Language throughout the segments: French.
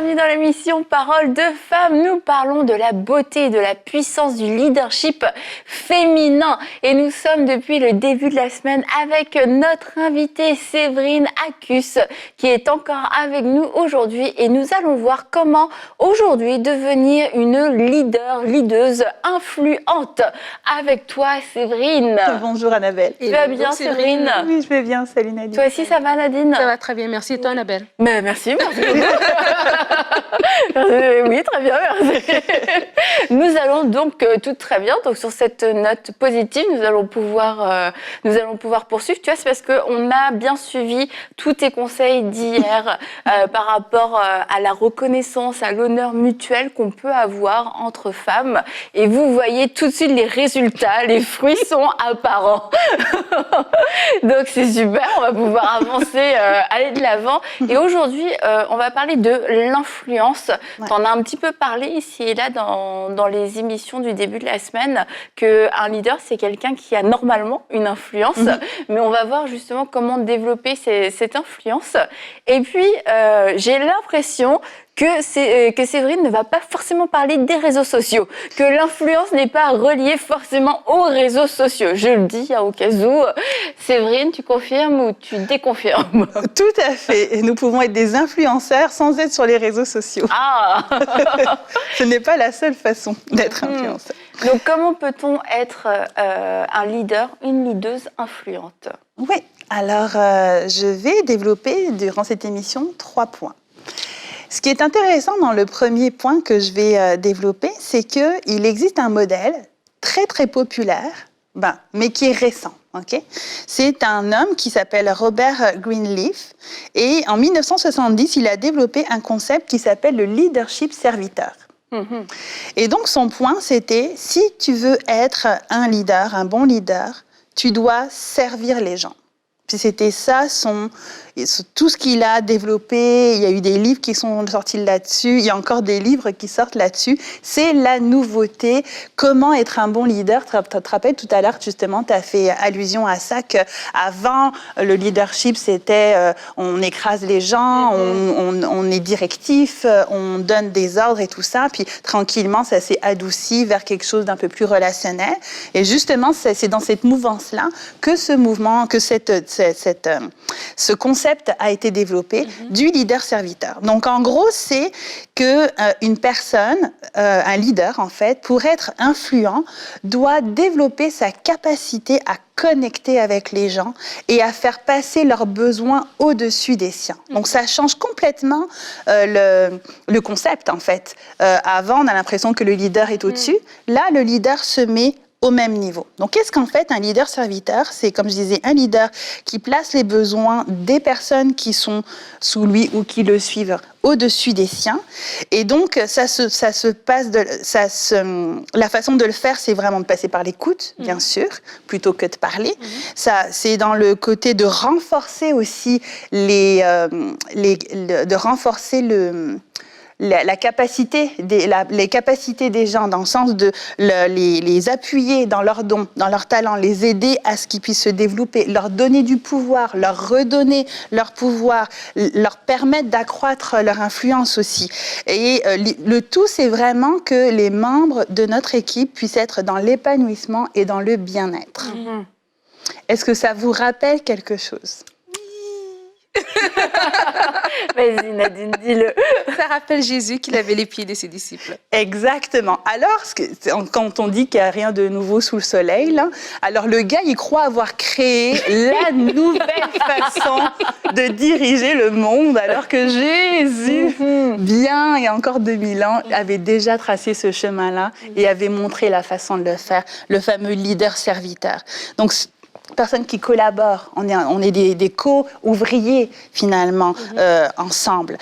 bienvenue dans l'émission Parole de femmes. Nous parlons de la beauté et de la puissance du leadership féminin. Et nous sommes depuis le début de la semaine avec notre invitée Séverine Accus qui est encore avec nous aujourd'hui. Et nous allons voir comment aujourd'hui devenir une leaduse influente. Avec toi Séverine. Bonjour Annabelle. Tu vas bien Séverine? Oui, je vais bien. Salut Nadine. Toi aussi ça va Nadine? Ça va très bien, merci. Et toi Annabelle? Mais merci. Oui, très bien, merci. Nous allons donc tout très bien. Donc sur cette note positive, nous allons pouvoir poursuivre. Tu vois, c'est parce qu'on a bien suivi tous tes conseils d'hier par rapport à la reconnaissance, à l'honneur mutuel qu'on peut avoir entre femmes. Et vous voyez tout de suite les résultats, les fruits sont apparents. Donc c'est super, on va pouvoir avancer, aller de l'avant. Et aujourd'hui, on va parler de l'influence. Ouais. Tu en as un petit peu parlé ici et là dans les émissions du début de la semaine, qu'un leader, c'est quelqu'un qui a normalement une influence, mais on va voir justement comment développer cette influence. Et puis, j'ai l'impression que Séverine ne va pas forcément parler des réseaux sociaux, que l'influence n'est pas reliée forcément aux réseaux sociaux. Je le dis au cas où. Séverine, tu confirmes ou tu déconfirmes? Tout à fait. Et nous pouvons être des influenceurs sans être sur les réseaux sociaux. Ah. Ce n'est pas la seule façon d'être influenceur. Donc, comment peut-on être un leader, une leaduse influente? Oui. Alors, je vais développer durant cette émission 3 points. Ce qui est intéressant dans le premier point que je vais développer, c'est qu'il existe un modèle très, très populaire, mais qui est récent. Okay? C'est un homme qui s'appelle Robert Greenleaf. Et en 1970, il a développé un concept qui s'appelle le leadership serviteur. Et donc, son point, c'était, si tu veux être un leader, un bon leader, tu dois servir les gens. Puis c'était ça, tout ce qu'il a développé. Il y a eu des livres qui sont sortis là-dessus. Il y a encore des livres qui sortent là-dessus. C'est la nouveauté. Comment être un bon leader? Tu te rappelles tout à l'heure, justement, tu as fait allusion à ça, qu'avant, le leadership, c'était on écrase les gens, on est directif, on donne des ordres et tout ça. Puis tranquillement, ça s'est adouci vers quelque chose d'un peu plus relationnel. Et justement, c'est dans cette mouvance-là que ce mouvement, que ce concept a été développé du leader-serviteur. Donc, en gros, c'est qu'une personne, un leader, en fait, pour être influent, doit développer sa capacité à connecter avec les gens et à faire passer leurs besoins au-dessus des siens. Donc, ça change complètement le concept, en fait. Avant, on a l'impression que le leader est au-dessus. Là, le leader se met au même niveau. Donc, qu'est-ce qu'en fait un leader-serviteur? C'est, comme je disais, un leader qui place les besoins des personnes qui sont sous lui ou qui le suivent au-dessus des siens. Et donc, la façon de le faire, c'est vraiment de passer par l'écoute, bien sûr, plutôt que de parler. Ça, c'est dans le côté de renforcer aussi la capacité les capacités des gens, dans le sens de les appuyer dans leurs dons, dans leurs talents, les aider à ce qu'ils puissent se développer, leur donner du pouvoir, leur redonner leur pouvoir, leur permettre d'accroître leur influence aussi. Et le tout, c'est vraiment que les membres de notre équipe puissent être dans l'épanouissement et dans le bien-être. Est-ce que ça vous rappelle quelque chose? Vas-y Nadine, dis-le. Ça rappelle Jésus qui lavait les pieds de ses disciples. Exactement. Alors, quand on dit qu'il n'y a rien de nouveau sous le soleil, là, alors le gars, il croit avoir créé la nouvelle façon de diriger le monde, alors que Jésus, bien il y a encore 2000 ans, avait déjà tracé ce chemin-là et avait montré la façon de le faire, le fameux leader-serviteur. Donc, personnes qui collaborent, on est des co-ouvriers finalement ensemble.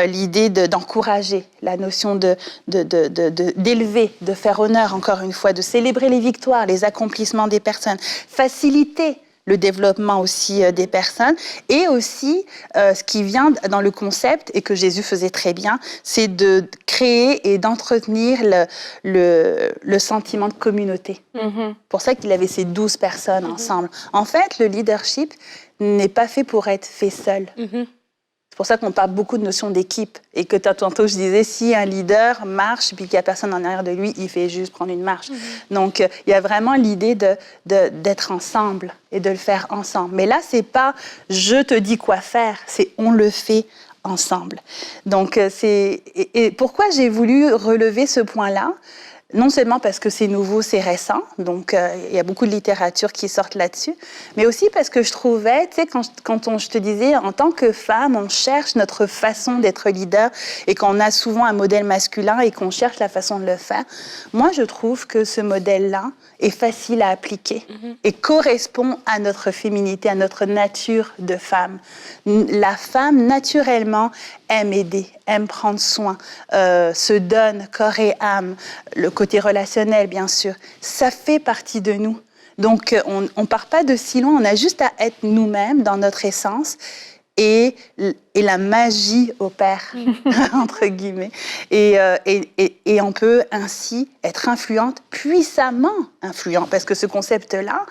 L'idée d'encourager, la notion d'élever, de faire honneur encore une fois, de célébrer les victoires, les accomplissements des personnes, faciliter le développement aussi des personnes, et aussi ce qui vient dans le concept, et que Jésus faisait très bien, c'est de créer et d'entretenir le sentiment de communauté. Pour ça qu'il avait ces 12 personnes ensemble. En fait, le leadership n'est pas fait pour être fait seul. C'est pour ça qu'on parle beaucoup de notion d'équipe. Et que tantôt, je disais, si un leader marche, puis qu'il n'y a personne en arrière de lui, il fait juste prendre une marche. Donc, il y a vraiment l'idée d'être ensemble et de le faire ensemble. Mais là, c'est pas « je te dis quoi faire », c'est « on le fait ensemble ». Donc, et pourquoi j'ai voulu relever ce point-là ? Non seulement parce que c'est nouveau, c'est récent, donc il y a beaucoup de littérature qui sortent là-dessus, mais aussi parce que je trouvais, tu sais, je te disais, en tant que femme, on cherche notre façon d'être leader et qu'on a souvent un modèle masculin et qu'on cherche la façon de le faire. Moi, je trouve que ce modèle-là est facile à appliquer et correspond à notre féminité, à notre nature de femme. La femme, naturellement, aime aider, aime prendre soin, se donne corps et âme, le côté relationnel, bien sûr. Ça fait partie de nous. Donc, on ne part pas de si loin, on a juste à être nous-mêmes dans notre essence et la magie opère, entre guillemets. Et on peut ainsi être influente, puissamment influente, parce que ce concept-là,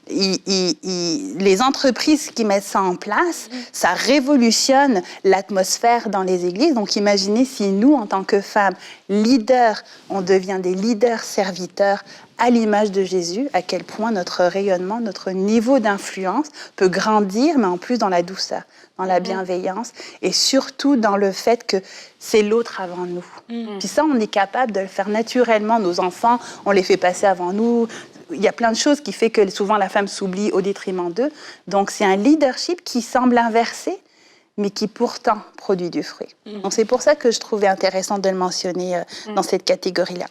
les entreprises qui mettent ça en place, ça révolutionne l'atmosphère dans les églises. Donc imaginez si nous, en tant que femmes leaders, on devient des leaders serviteurs à l'image de Jésus, à quel point notre rayonnement, notre niveau d'influence peut grandir, mais en plus dans la douceur, dans la bienveillance et surtout dans le fait que c'est l'autre avant nous. Puis ça, on est capable de le faire naturellement. Nos enfants, on les fait passer avant nous. Il y a plein de choses qui font que souvent la femme s'oublie au détriment d'eux. Donc c'est un leadership qui semble inversé, mais qui pourtant produit du fruit. Donc c'est pour ça que je trouvais intéressant de le mentionner dans cette catégorie-là.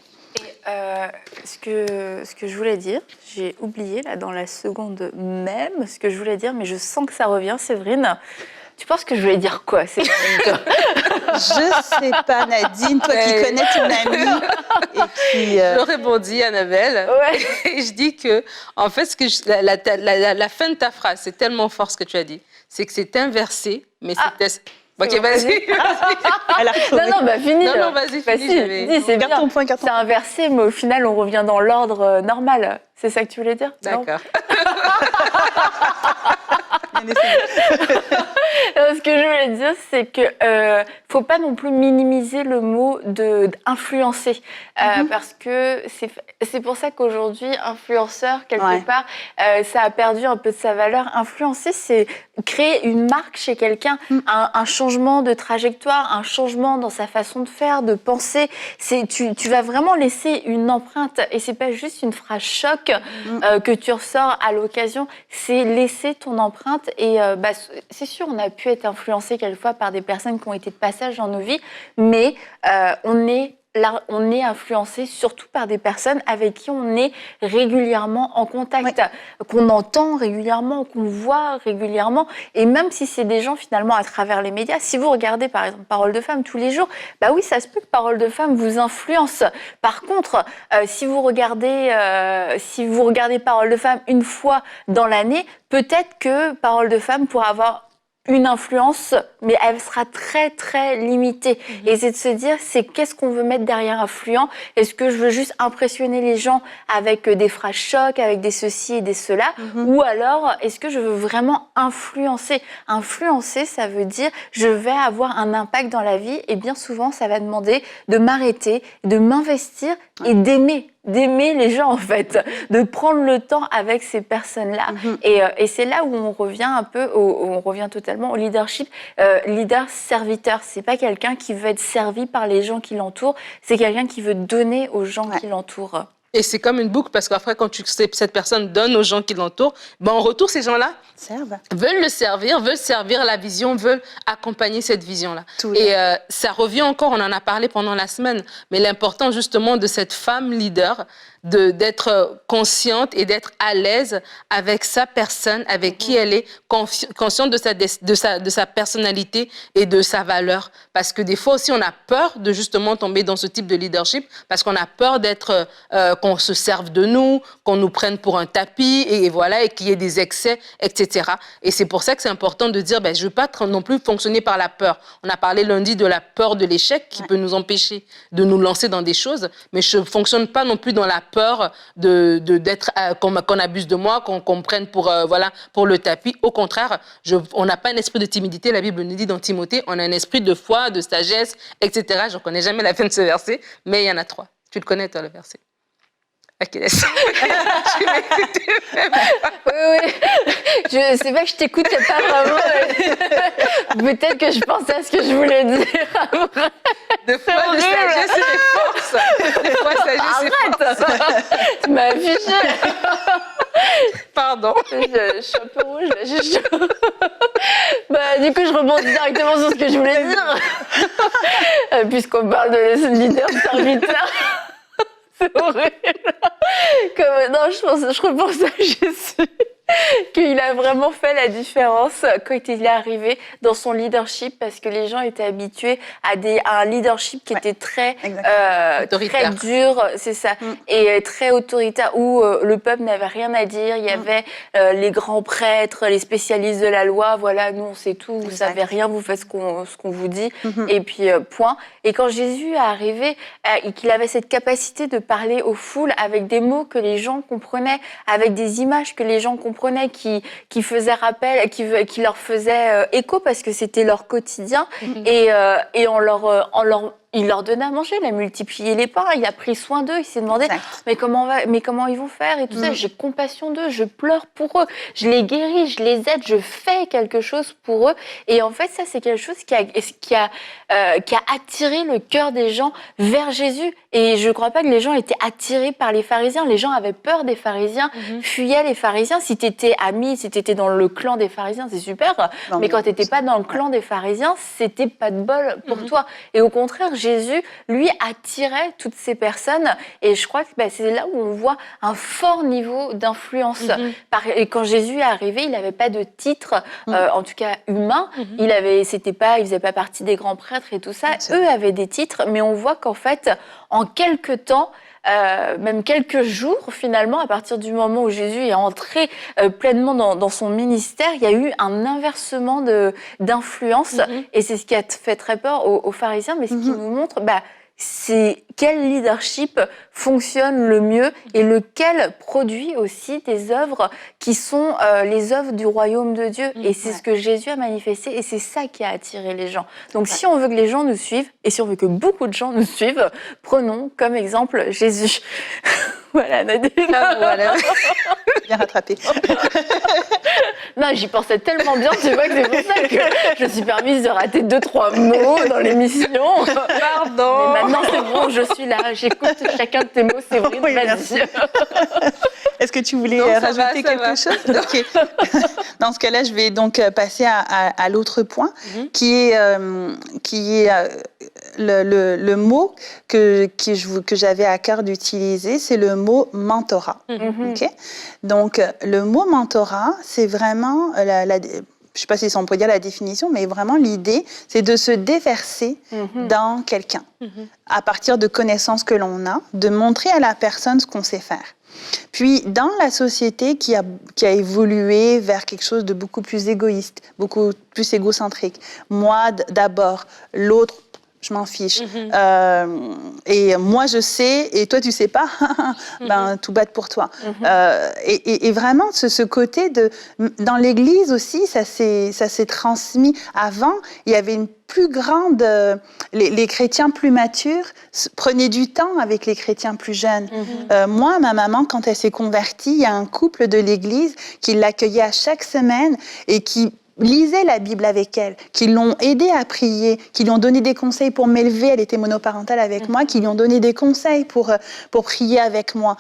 Ce que je voulais dire, j'ai oublié là dans la seconde même ce que je voulais dire, mais je sens que ça revient, Séverine. Tu penses que je voulais dire quoi, Séverine? Je sais pas, Nadine, toi qui connais ton ami et qui... Je rebondis, Annabelle. Ouais. Et je dis que, en fait, la fin de ta phrase, c'est tellement fort ce que tu as dit. C'est que c'est inversé, mais c'était... Ok, vas-y. Non, finis. Non, vas-y, finis. C'est bien. Garde ton point, C'est inversé, mais au final, on revient dans l'ordre normal. C'est ça que tu voulais dire? D'accord. Ce que je voulais dire, c'est que faut pas non plus minimiser le mot d'influencer, parce que c'est pour ça qu'aujourd'hui, influenceur, quelque part, ça a perdu un peu de sa valeur. Influencer, c'est créer une marque chez quelqu'un, un changement de trajectoire, un changement dans sa façon de faire, de penser. Tu vas vraiment laisser une empreinte, et c'est pas juste une phrase choc que tu ressors à l'occasion, c'est laisser ton empreinte. Et c'est sûr, on a pu être influencé quelquefois par des personnes qui ont été de passage dans nos vies, mais on est influencé surtout par des personnes avec qui on est régulièrement en contact, qu'on entend régulièrement, qu'on voit régulièrement. Et même si c'est des gens finalement à travers les médias, si vous regardez par exemple Parole de Femme tous les jours, bah oui, ça se peut que Parole de Femme vous influence. Par contre, si vous regardez Parole de Femme une fois dans l'année, peut-être que Parole de Femme pourra avoir une influence, mais elle sera très, très limitée. Et c'est de se dire, qu'est-ce qu'on veut mettre derrière influent? Est-ce que je veux juste impressionner les gens avec des phrases chocs, avec des ceci et des cela? Ou alors, est-ce que je veux vraiment influencer? Influencer, ça veut dire, je vais avoir un impact dans la vie, et bien souvent, ça va demander de m'arrêter, de m'investir et d'aimer les gens, en fait, de prendre le temps avec ces personnes-là. Et c'est là où on revient un peu, on revient totalement au leadership. Leader-serviteur, c'est pas quelqu'un qui veut être servi par les gens qui l'entourent, c'est quelqu'un qui veut donner aux gens qui l'entourent. Et c'est comme une boucle, parce qu'après, quand cette personne donne aux gens qui l'entourent, en retour, ces gens-là veulent le servir, veulent servir la vision, veulent accompagner cette vision-là. Et ça revient encore, on en a parlé pendant la semaine, mais l'important justement de cette femme leader, d'être consciente et d'être à l'aise avec sa personne, avec qui elle est, consciente de sa personnalité et de sa valeur. Parce que des fois aussi, on a peur de justement tomber dans ce type de leadership, parce qu'on a peur qu'on se serve de nous, qu'on nous prenne pour un tapis, et voilà, et qu'il y ait des excès, etc. Et c'est pour ça que c'est important de dire, je ne veux pas non plus fonctionner par la peur. On a parlé lundi de la peur de l'échec qui peut nous empêcher de nous lancer dans des choses, mais je ne fonctionne pas non plus dans la peur d'être qu'on abuse de moi, qu'on me prenne pour le tapis. Au contraire, on n'a pas un esprit de timidité. La Bible nous dit dans Timothée, on a un esprit de foi, de sagesse, etc. Je ne connais jamais la fin de ce verset, mais il y en a 3. Tu le connais, toi, le verset? Ok, laisse. Oui. C'est vrai que je t'écoute, pas vraiment. Peut-être que je pensais à ce que je voulais dire. Des fois, de sagesse et des forces. Des fois, sagesse et force. Tu m'as affiché. Pardon. Je suis un peu rouge, là, j'ai chaud. Du coup, je rebondis directement sur ce que je voulais dire. Puisqu'on parle de leader-serviteur. C'est horrible. Je repense à Jésus, qu'il a vraiment fait la différence quand il est arrivé dans son leadership, parce que les gens étaient habitués à un leadership qui était très dur, c'est ça, et très autoritaire, où le peuple n'avait rien à dire. Il y avait les grands prêtres, les spécialistes de la loi. Voilà, nous on sait tout, vous savez rien, vous faites ce qu'on vous dit, et puis point. Et quand Jésus est arrivé, et qu'il avait cette capacité de parler aux foules avec des mots que les gens comprenaient, avec des images que les gens comprenaient, qui faisaient rappel, qui leur faisaient écho, parce que c'était leur quotidien, et il leur donnait à manger, il a multiplié les pains, il a pris soin d'eux, il s'est demandé mais comment ils vont faire et tout ça. J'ai compassion d'eux, je pleure pour eux, je les guéris, je les aide, je fais quelque chose pour eux. Et en fait, ça, c'est quelque chose qui a attiré le cœur des gens vers Jésus. Et je ne crois pas que les gens étaient attirés par les pharisiens. Les gens avaient peur des pharisiens, fuyaient les pharisiens. Si tu étais ami, si tu étais dans le clan des pharisiens, c'est super. Mais quand tu n'étais pas dans le clan des pharisiens, c'était pas de bol pour toi. Et au contraire, Jésus, lui, attirait toutes ces personnes. Et je crois que c'est là où on voit un fort niveau d'influence. Et quand Jésus est arrivé, il n'avait pas de titre, en tout cas humain. Il faisait pas partie des grands prêtres et tout ça. Eux avaient des titres, mais on voit qu'en fait, en quelques temps, même quelques jours finalement, à partir du moment où Jésus est entré pleinement dans son ministère, il y a eu un inversement d'influence, et c'est ce qui a fait très peur aux pharisiens, mais ce qui nous montre c'est quel leadership fonctionne le mieux et lequel produit aussi des œuvres qui sont les œuvres du royaume de Dieu. Et c'est ce que Jésus a manifesté, et c'est ça qui a attiré les gens. Donc si on veut que les gens nous suivent, et si on veut que beaucoup de gens nous suivent, prenons comme exemple Jésus. Voilà, Nadine. Voilà. Bien rattrapé. Non, j'y pensais tellement bien, tu vois, que c'est pour ça que je me suis permise de rater 2-3 mots dans l'émission. Pardon. Mais maintenant, c'est bon, je suis là. J'écoute chacun de tes mots, c'est vrai. Oui, merci. Est-ce que tu voulais rajouter quelque chose? Okay. Dans ce cas-là, je vais donc passer à l'autre point, qui est le mot que j'avais à cœur d'utiliser, c'est le mot mentorat. Okay? Donc, le mot mentorat, c'est vraiment, je ne sais pas si on peut dire la définition, mais vraiment l'idée, c'est de se déverser dans quelqu'un, à partir de connaissances que l'on a, de montrer à la personne ce qu'on sait faire. Puis, dans la société qui a évolué vers quelque chose de beaucoup plus égoïste, beaucoup plus égocentrique, moi d'abord, l'autre, je m'en fiche. Et moi, je sais, et toi, tu sais pas, tout bad pour toi. Et vraiment, ce côté dans l'Église aussi, ça s'est transmis. Avant, il y avait une plus grande... les chrétiens plus matures prenaient du temps avec les chrétiens plus jeunes. Moi, ma maman, quand elle s'est convertie, il y a un couple de l'Église qui l'accueillait à chaque semaine et qui lisaient la Bible avec elle, qui l'ont aidée à prier, qui lui ont donné des conseils pour m'élever. Elle était monoparentale avec moi, qui lui ont donné des conseils pour prier avec moi.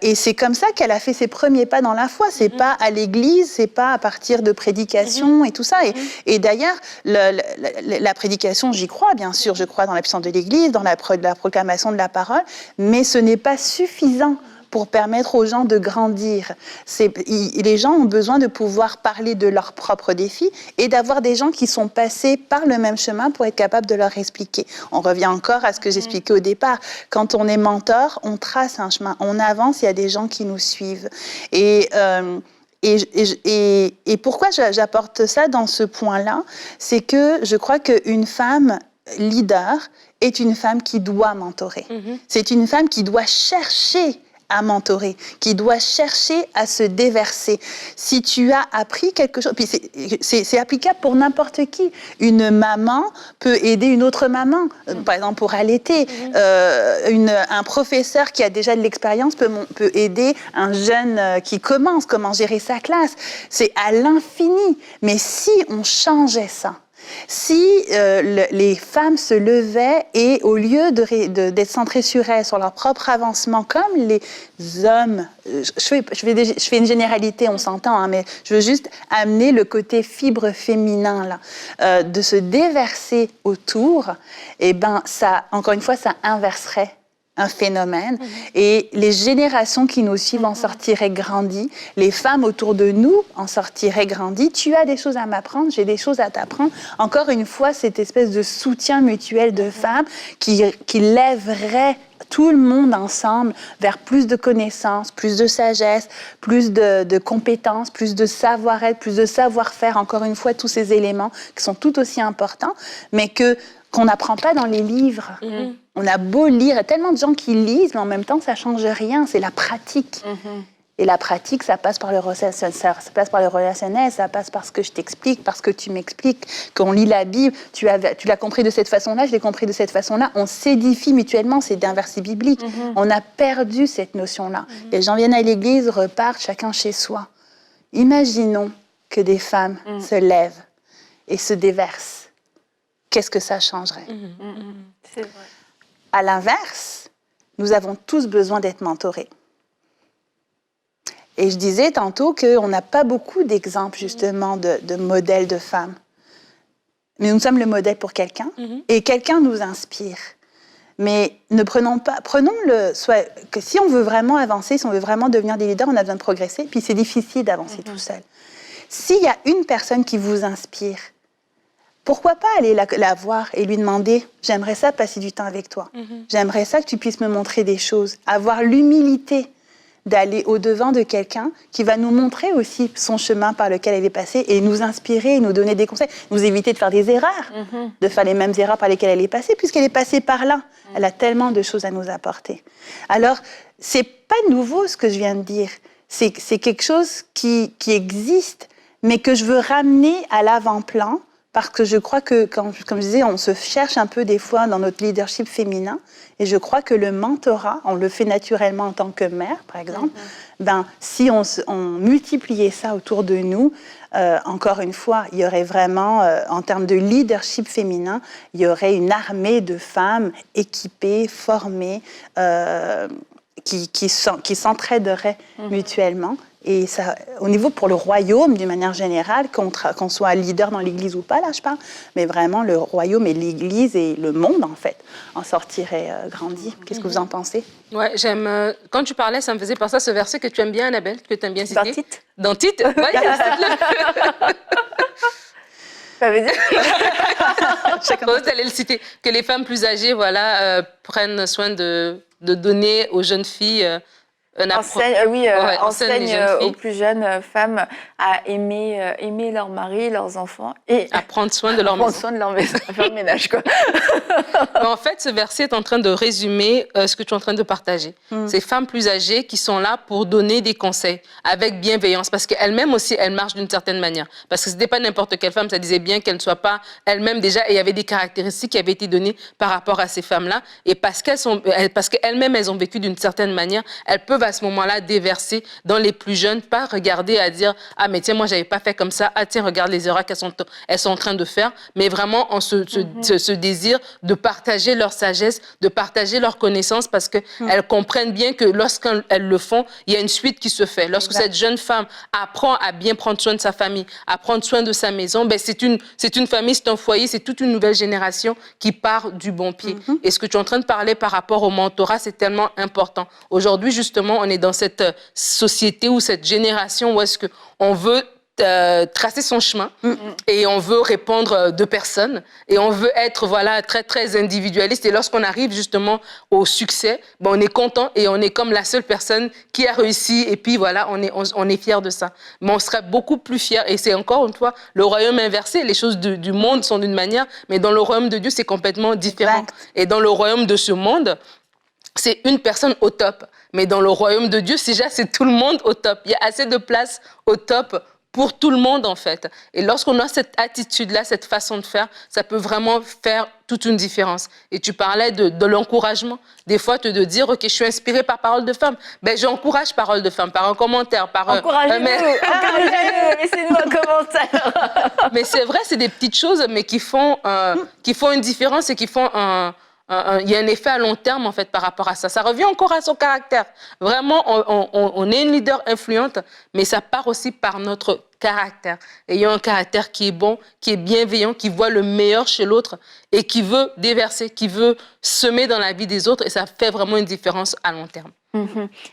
Et c'est comme ça qu'elle a fait ses premiers pas dans la foi. C'est pas à l'église, c'est pas à partir de prédications et tout ça. Et d'ailleurs, la prédication, j'y crois, bien sûr. Je crois dans la puissance de l'église, dans la proclamation de la parole, mais ce n'est pas suffisant pour permettre aux gens de grandir. Les gens ont besoin de pouvoir parler de leurs propres défis et d'avoir des gens qui sont passés par le même chemin pour être capables de leur expliquer. On revient encore à ce que j'expliquais au départ. Quand on est mentor, on trace un chemin, on avance, il y a des gens qui nous suivent. Et pourquoi j'apporte ça dans ce point-là, c'est que je crois qu'une femme leader est une femme qui doit mentorer. C'est une femme qui doit chercher à mentorer, qui doit chercher à se déverser. Si tu as appris quelque chose, puis c'est applicable pour n'importe qui. Une maman peut aider une autre maman, par exemple pour allaiter. Un professeur qui a déjà de l'expérience peut aider un jeune qui commence, comment gérer sa classe. C'est à l'infini. Mais si on changeait ça, si les femmes se levaient et au lieu d'être centrées sur elles, sur leur propre avancement, comme les hommes, je fais une généralité, on s'entend, hein, mais je veux juste amener le côté fibre féminin, là, de se déverser autour, et ben ça, encore une fois, ça inverserait un phénomène, et les générations qui nous suivent en sortiraient grandies, les femmes autour de nous en sortiraient grandies. Tu as des choses à m'apprendre, j'ai des choses à t'apprendre. Encore une fois, cette espèce de soutien mutuel de femmes qui lèverait tout le monde ensemble vers plus de connaissances, plus de sagesse, plus de compétences, plus de savoir-être, plus de savoir-faire. Encore une fois, tous ces éléments qui sont tout aussi importants, mais qu'on n'apprend pas dans les livres. On a beau lire, il y a tellement de gens qui lisent, mais en même temps, ça ne change rien. C'est la pratique. Et la pratique, ça passe par le relationnel, ça passe par ce que je t'explique, par ce que tu m'expliques. Quand on lit la Bible, tu l'as compris de cette façon-là, je l'ai compris de cette façon-là. On s'édifie mutuellement, c'est d'un verset biblique. On a perdu cette notion-là. Les gens viennent à l'église, repartent, chacun chez soi. Imaginons que des femmes se lèvent et se déversent. Qu'est-ce que ça changerait? C'est vrai. À l'inverse, nous avons tous besoin d'être mentorés. Et je disais tantôt qu'on n'a pas beaucoup d'exemples, justement, de modèles de femmes. Mais nous sommes le modèle pour quelqu'un, et quelqu'un nous inspire. Mais prenons-le, que si on veut vraiment avancer, si on veut vraiment devenir des leaders, on a besoin de progresser, puis c'est difficile d'avancer tout seul. S'il y a une personne qui vous inspire, pourquoi pas aller la voir et lui demander « J'aimerais ça passer du temps avec toi. J'aimerais ça que tu puisses me montrer des choses. » Avoir l'humilité d'aller au-devant de quelqu'un qui va nous montrer aussi son chemin par lequel elle est passée et nous inspirer, nous donner des conseils, nous éviter de faire des erreurs, de faire les mêmes erreurs par lesquelles elle est passée, puisqu'elle est passée par là. Elle a tellement de choses à nous apporter. Alors, c'est pas nouveau ce que je viens de dire. C'est quelque chose qui existe, mais que je veux ramener à l'avant-plan, parce que je crois que, comme je disais, on se cherche un peu des fois dans notre leadership féminin, et je crois que le mentorat, on le fait naturellement en tant que mère, par exemple, si on multipliait ça autour de nous, encore une fois, il y aurait vraiment, en termes de leadership féminin, il y aurait une armée de femmes équipées, formées, qui s'entraideraient mutuellement. Et ça, au niveau pour le royaume, d'une manière générale, qu'on soit leader dans l'Église ou pas, là je parle, mais vraiment le royaume et l'Église et le monde, en fait, en sortiraient grandi. Qu'est-ce que vous en pensez? Ouais, j'aime. Quand tu parlais, ça me faisait penser à ce verset que tu aimes bien, Annabelle, que tu aimes bien citer. Dans Tite. Dans Tite. Ouais, il y a ça veut dire vous allez le citer. Que les femmes plus âgées, voilà, prennent soin de donner aux jeunes filles... enseigne aux plus jeunes femmes à aimer leur mari, leurs enfants et à prendre soin de leur maison. À faire le ménage, quoi. Mais en fait, ce verset est en train de résumer ce que tu es en train de partager. Ces femmes plus âgées qui sont là pour donner des conseils avec bienveillance, parce qu'elles-mêmes aussi, elles marchent d'une certaine manière. Parce que ce n'était pas n'importe quelle femme, ça disait bien qu'elles ne soient pas elles-mêmes déjà, et il y avait des caractéristiques qui avaient été données par rapport à ces femmes-là, et parce qu'elles-mêmes, elles ont vécu d'une certaine manière, elles peuvent à ce moment-là déverser dans les plus jeunes, pas regarder à dire « Ah, mais tiens, moi, j'avais pas fait comme ça. Ah, tiens, regarde les erreurs qu'elles sont en train de faire. » Mais vraiment, en ce désir de partager leur sagesse, de partager leur connaissance, parce qu'elles comprennent bien que lorsqu'elles le font, il y a une suite qui se fait. Lorsque cette jeune femme apprend à bien prendre soin de sa famille, à prendre soin de sa maison, ben, c'est une famille, c'est un foyer, c'est toute une nouvelle génération qui part du bon pied. Et ce que tu es en train de parler par rapport au mentorat, c'est tellement important. Aujourd'hui, justement, on est dans cette société ou cette génération où est-ce qu'on veut tracer son chemin et on veut répondre de personnes et on veut être très très individualiste et lorsqu'on arrive justement au succès, on est content et on est comme la seule personne qui a réussi et puis voilà, on est fier de ça. Mais on serait beaucoup plus fier et c'est encore une fois le royaume inversé. Les choses du monde sont d'une manière, mais dans le royaume de Dieu c'est complètement différent. Exact. Et dans le royaume de ce monde, c'est une personne au top. Mais dans le royaume de Dieu, c'est tout le monde au top. Il y a assez de place au top pour tout le monde, en fait. Et lorsqu'on a cette attitude-là, cette façon de faire, ça peut vraiment faire toute une différence. Et tu parlais de l'encouragement. Des fois, de dire, OK, je suis inspirée par Parole de Femme. J'encourage Parole de Femme par un commentaire, par Encouragez-nous, laissez-nous un commentaire. Mais c'est vrai, c'est des petites choses, mais qui font une différence et qui font il y a un effet à long terme, en fait, par rapport à ça. Ça revient encore à son caractère. Vraiment, on est une leader influente, mais ça part aussi par notre caractère. Ayant un caractère qui est bon, qui est bienveillant, qui voit le meilleur chez l'autre et qui veut déverser, qui veut semer dans la vie des autres. Et ça fait vraiment une différence à long terme.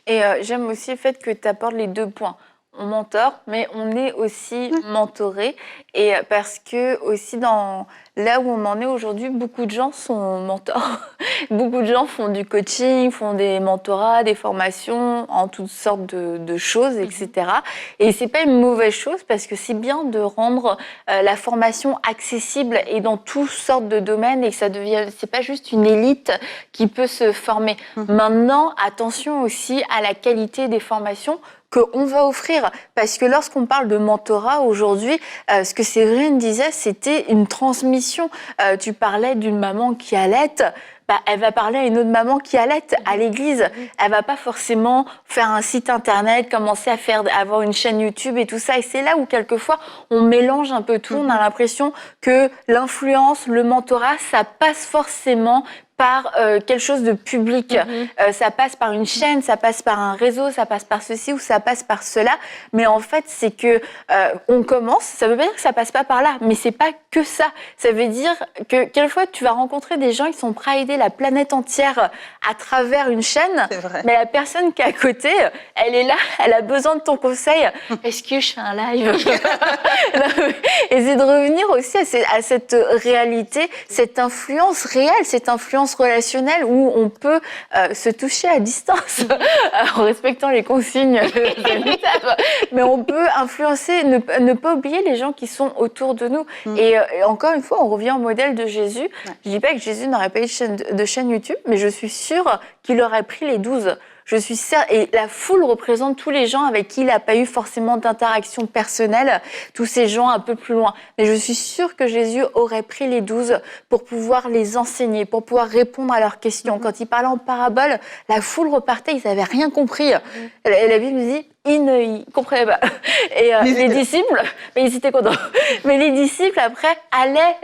Et j'aime aussi le fait que tu apportes les 2 points. On mentor, mais on est aussi mentoré. Et parce que aussi là où on en est aujourd'hui, beaucoup de gens sont mentors. Beaucoup de gens font du coaching, font des mentorats, des formations en toutes sortes de choses, etc. Et c'est pas une mauvaise chose parce que c'est bien de rendre la formation accessible et dans toutes sortes de domaines et que c'est pas juste une élite qui peut se former. Maintenant, attention aussi à la qualité des formations qu'on va offrir. Parce que lorsqu'on parle de mentorat aujourd'hui, ce que Séverine disait, c'était une transmission. Tu parlais d'une maman qui allaite, elle va parler à une autre maman qui allaite à l'église. Elle va pas forcément faire un site internet, commencer à avoir une chaîne YouTube et tout ça. Et c'est là où quelquefois on mélange un peu tout. On a l'impression que l'influence, le mentorat, ça passe forcément par quelque chose de public. Ça passe par une chaîne, ça passe par un réseau, ça passe par ceci ou ça passe par cela. Mais en fait, c'est que on commence, ça veut pas dire que ça passe pas par là, mais c'est pas que ça. Ça veut dire que quelquefois, tu vas rencontrer des gens qui sont prêts à aider la planète entière à travers une chaîne, mais la personne qui est à côté, elle est là, elle a besoin de ton conseil. Est-ce que je fais un live? Et c'est de revenir aussi à cette réalité, cette influence réelle, cette influence relationnelle où on peut se toucher à distance en respectant les consignes sanitaires, mais on peut influencer, ne pas oublier les gens qui sont autour de nous. Et encore une fois, on revient au modèle de Jésus. Je dis pas que Jésus n'aurait pas eu de chaîne YouTube, mais je suis sûre qu'il aurait pris les 12. Et la foule représente tous les gens avec qui il n'a pas eu forcément d'interaction personnelle, tous ces gens un peu plus loin. Mais je suis sûre que Jésus aurait pris les 12 pour pouvoir les enseigner, pour pouvoir répondre à leurs questions. Quand il parlait en parabole, la foule repartait, ils n'avaient rien compris. La Bible nous dit, ils ne comprenaient pas. Et les disciples, mais ils étaient contents. Mais les disciples, après,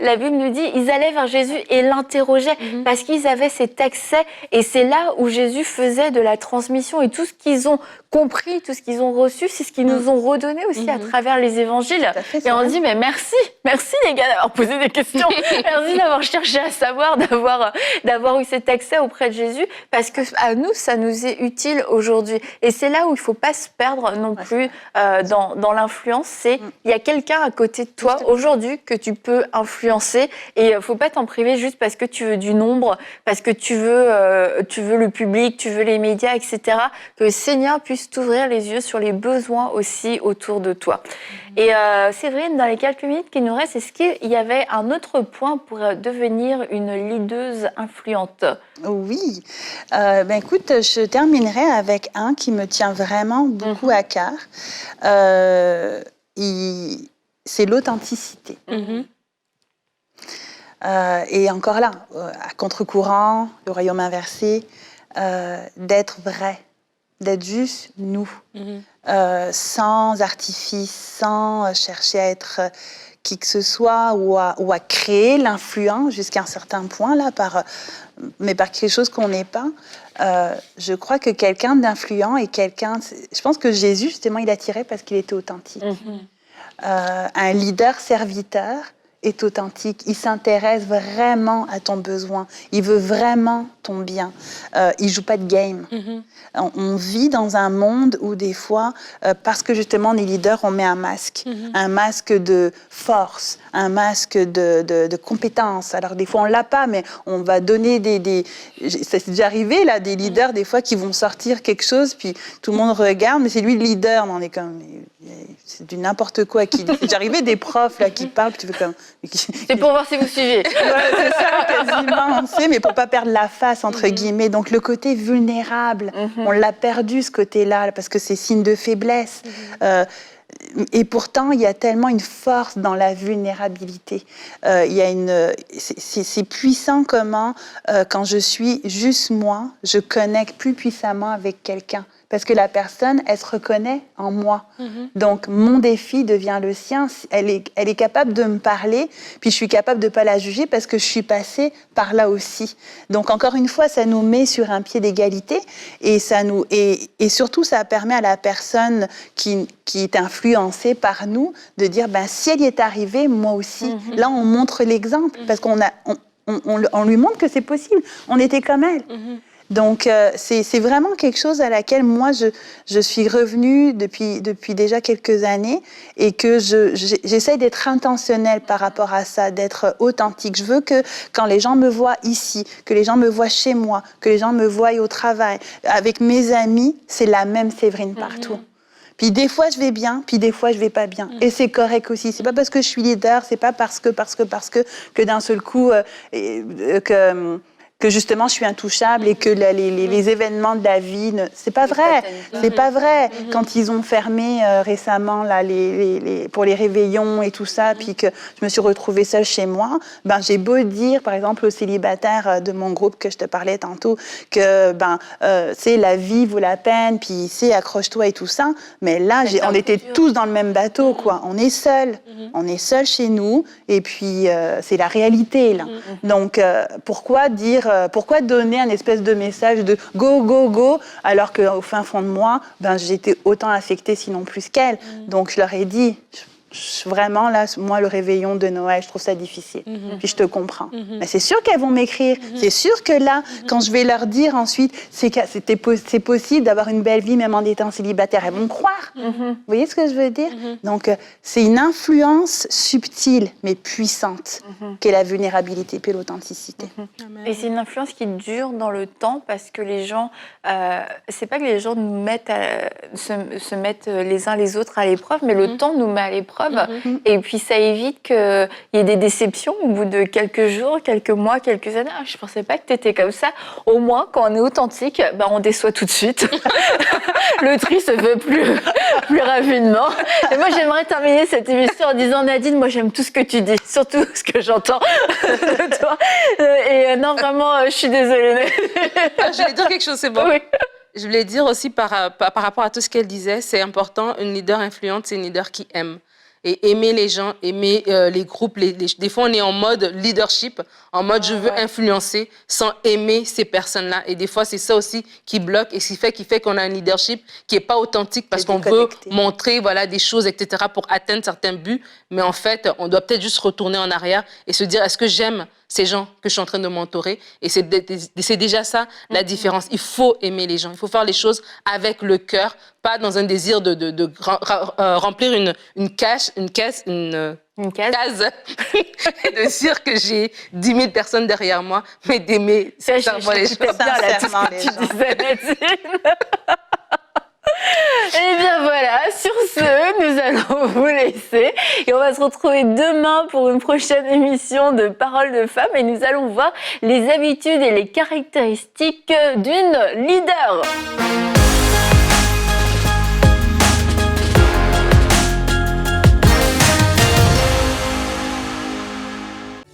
la Bible nous dit, ils allaient vers Jésus et l'interrogeaient parce qu'ils avaient cet accès. Et c'est là où Jésus faisait de la transmission. Et tout ce qu'ils ont compris, tout ce qu'ils ont reçu, c'est ce qu'ils nous ont redonné aussi à travers les évangiles. Et on dit, mais merci les gars d'avoir posé des questions. Merci d'avoir cherché à savoir, d'avoir eu cet accès auprès de Jésus. Parce que à nous, ça nous est utile aujourd'hui. Et c'est là où il ne faut pas se perdre non plus dans l'influence. Il y a quelqu'un à côté de toi aujourd'hui que tu peux influencer et il ne faut pas t'en priver juste parce que tu veux du nombre, parce que tu veux le public, tu veux les médias, etc. Que le Seigneur puisse t'ouvrir les yeux sur les besoins aussi autour de toi. Et Séverine, dans les quelques minutes qui nous restent, est-ce qu'il y avait un autre point pour devenir une leaduse influente? Oui. Écoute, je terminerai avec un qui me tient vraiment beaucoup à cœur. C'est l'authenticité. Et encore là, à contre-courant, le royaume inversé, d'être vrai, d'être juste nous, sans artifice, sans chercher à être qui que ce soit ou à créer l'influence jusqu'à un certain point, là, mais par quelque chose qu'on n'est pas. Je crois que quelqu'un d'influent est quelqu'un... Je pense que Jésus, justement, il attirait parce qu'il était authentique. Un leader serviteur est authentique. Il s'intéresse vraiment à ton besoin. Il veut vraiment ton bien. Il joue pas de game. On vit dans un monde où des fois, parce que justement on est leader, on met un masque. Un masque de force, un masque de compétence. Alors des fois on l'a pas, mais on va donner ça s'est déjà arrivé là, des leaders des fois qui vont sortir quelque chose, puis tout le monde regarde, mais c'est lui le leader. Mais on est comme, c'est du n'importe quoi. C'est déjà arrivé des profs là qui parlent, puis tu fais comme. C'est pour voir si vous suivez. Ouais, c'est ça, quasiment, on sait, mais pour pas perdre la face entre guillemets. Donc le côté vulnérable, on l'a perdu ce côté-là parce que c'est signe de faiblesse. Et pourtant, il y a tellement une force dans la vulnérabilité. C'est puissant comment, quand je suis juste moi, je connecte plus puissamment avec quelqu'un. Parce que la personne, elle se reconnaît en moi. Donc, mon défi devient le sien. Elle est capable de me parler, puis je suis capable de ne pas la juger parce que je suis passée par là aussi. Donc, encore une fois, ça nous met sur un pied d'égalité et surtout, ça permet à la personne qui est influencée par nous de dire, si elle y est arrivée, moi aussi. Là, on montre l'exemple parce qu'on lui montre que c'est possible. On était comme elle. Donc, c'est vraiment quelque chose à laquelle moi, je suis revenue depuis déjà quelques années et que j'essaie d'être intentionnelle par rapport à ça, d'être authentique. Je veux que quand les gens me voient ici, que les gens me voient chez moi, que les gens me voient au travail, avec mes amis, c'est la même Séverine partout. Puis des fois, je vais bien, puis des fois, je vais pas bien. Et c'est correct aussi. C'est pas parce que je suis leader, c'est pas parce que d'un seul coup, que justement je suis intouchable et que les événements de la vie, c'est pas vrai. C'est pas vrai. Quand ils ont fermé récemment là, pour les réveillons et tout ça, puis que je me suis retrouvée seule chez moi, j'ai beau dire, par exemple, aux célibataires de mon groupe que je te parlais tantôt, que c'est la vie vaut la peine, puis c'est accroche-toi et tout ça, mais là, on était tous dans le même bateau, quoi. On est seuls. On est seuls chez nous, et puis c'est la réalité, là. Donc, pourquoi donner un espèce de message de go, go, go, alors qu'au fin fond de moi, j'étais autant affectée, sinon plus qu'elle. Donc, je leur ai dit, vraiment, là, moi, le réveillon de Noël, je trouve ça difficile. Puis je te comprends. Mais c'est sûr qu'elles vont m'écrire. C'est sûr que là, quand je vais leur dire ensuite, c'est possible d'avoir une belle vie même en étant célibataire, elles vont croire. Vous voyez ce que je veux dire? Donc, c'est une influence subtile, mais puissante, qu'est la vulnérabilité puis l'authenticité. Et c'est une influence qui dure dans le temps parce que les gens, c'est pas que les gens nous mettent se mettent les uns les autres à l'épreuve, mais le temps nous met à l'épreuve. Et puis ça évite qu'il y ait des déceptions au bout de quelques jours, quelques mois, quelques années. Je pensais pas que tu étais comme ça. Au moins, quand on est authentique, on déçoit tout de suite. Le tri se fait plus rapidement. Et moi, j'aimerais terminer cette émission en disant, Nadine, moi j'aime tout ce que tu dis, surtout ce que j'entends de toi. Et non, vraiment, je suis désolée. Je voulais dire quelque chose, c'est bon. Oui. Je voulais dire aussi par rapport à tout ce qu'elle disait, c'est important, une leader influente, c'est une leader qui aime. Et aimer les gens, aimer les groupes. Des fois, on est en mode leadership, en mode je veux influencer, sans aimer ces personnes-là. Et des fois, c'est ça aussi qui bloque et qui fait qu'on a un leadership qui n'est pas authentique parce qu'on veut montrer des choses, etc., pour atteindre certains buts. Mais en fait, on doit peut-être juste retourner en arrière et se dire, est-ce que j'aime ces gens que je suis en train de mentorer? Et c'est déjà ça, la différence. Il faut aimer les gens. Il faut faire les choses avec le cœur, pas dans un désir de remplir une case et de dire que j'ai 10 000 personnes derrière moi, mais d'aimer sincèrement les choses. Sincèrement les gens. Et bien voilà, sur ce, nous allons vous laisser et on va se retrouver demain pour une prochaine émission de Paroles de femmes et nous allons voir les habitudes et les caractéristiques d'une leader.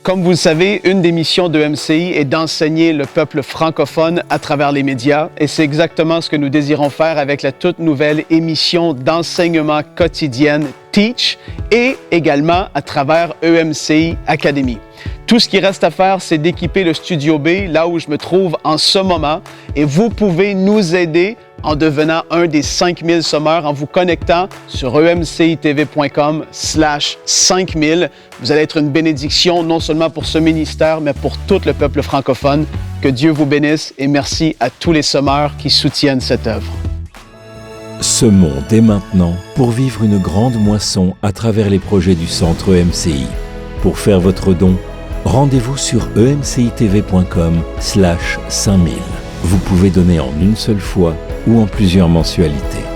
Comme vous le savez, une des missions de MCI est d'enseigner le peuple francophone à travers les médias et c'est exactement ce que nous désirons faire avec la toute nouvelle émission d'enseignement quotidienne Teach et également à travers EMCI Academy. Tout ce qui reste à faire, c'est d'équiper le Studio B, là où je me trouve en ce moment, et vous pouvez nous aider en devenant un des 5000 sommeurs en vous connectant sur emcitv.com/5000. Vous allez être une bénédiction non seulement pour ce ministère, mais pour tout le peuple francophone. Que Dieu vous bénisse et merci à tous les sommeurs qui soutiennent cette œuvre. Semons dès maintenant pour vivre une grande moisson à travers les projets du Centre EMCI. Pour faire votre don, rendez-vous sur emcitv.com/5000. Vous pouvez donner en une seule fois ou en plusieurs mensualités.